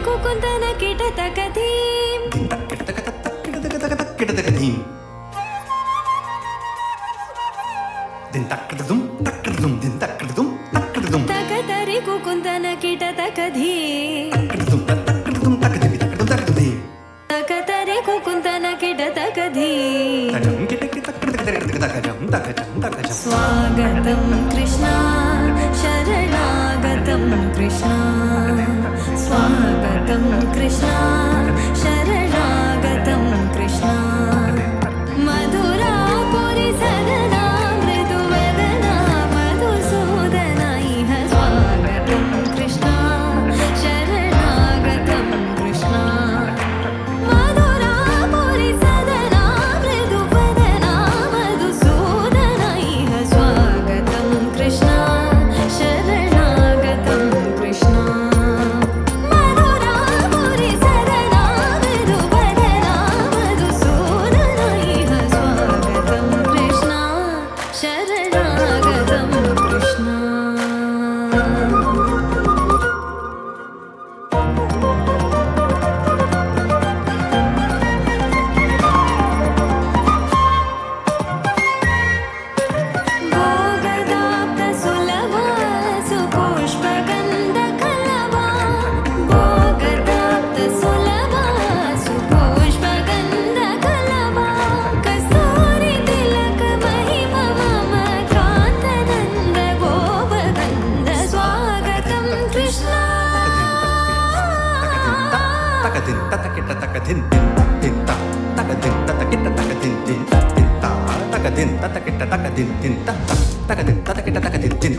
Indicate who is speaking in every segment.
Speaker 1: కుకుందన కిటతకధీం
Speaker 2: కిటతకధీం దిన్ తక్కదదుం తక్కదదుం దిన్ తక్కదదుం తక్కదదుం
Speaker 1: తకతరి కుకుందన కిటతకధీం
Speaker 2: తక్కదదుం తక్కదిమి తక్కదదుం తక్కదీం
Speaker 1: తకతరి కుకుందన కిటతకధీం
Speaker 2: తజం కిటకిటకటకటకటకటకటకటకటం తకజం తకజం
Speaker 1: స్వాగతం కృష్ణ శరణాగతం కృష్ణ స్వాగతం కృష్ణ శరణాగతం కృష్ణ మధురాపురి సదనా మృదువదనా మధుసూదన ఇహ స్వాగతం కృష్ణ శరణాగతం కృష్ణ మధురాపురి సదనా మృదువదనా మధుసూదన ఇహ స్వాగతం కృష్ణ శరణాగతం కృష్ణ మధురాపురి సదనా మృదువదనా మధుసూదన ఇహ స్వాగతం కృష్ణ శరణాగతం కృష్ణ భోగదాప్త సులభ సుపుష్పగంధకలభా భోగదాప్త సులభ సుపుష్పగంధకలభా కస్తూరి తిలక మహిమ మమ కాంతనంద గోపగంధ స్వాగతం కృష్ణ
Speaker 2: తకదిన్ తతకిట తకదిన్ దిన్ తకదిన్ తతకిట తకదిన్ దిన్ తకదిన్ తతకిట తకదిన్ దిన్ తకదిన్ తతకిట తకదిన్ దిన్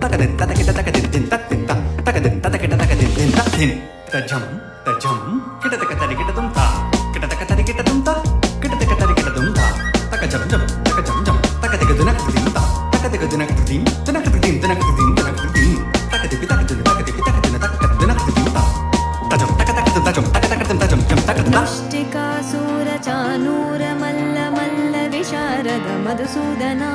Speaker 2: తకదిన్ తతకిట తకదిన్ దిన్ తకదిన్ తతకిట తకదిన్ దిన్ దిన్ తజం తజం కిటతక తరికిటదుం తా కిటతక తరికిటదుం తా కిటతక తరికిటదుం తా తకజం జం తకజం జం తకదిగదునకదిం తా తకదిగదునకదిం దునకదిం దునకదిం దునకదిం తకదిపి తకదున తకదిపి తకదున తకదునకదిం తా తజం తకతకదం తజం తకతకదం తజం జం తకదం
Speaker 1: ముష్టికాసుర చానూర మల్ల మల్ల విశారద మధుసూదనా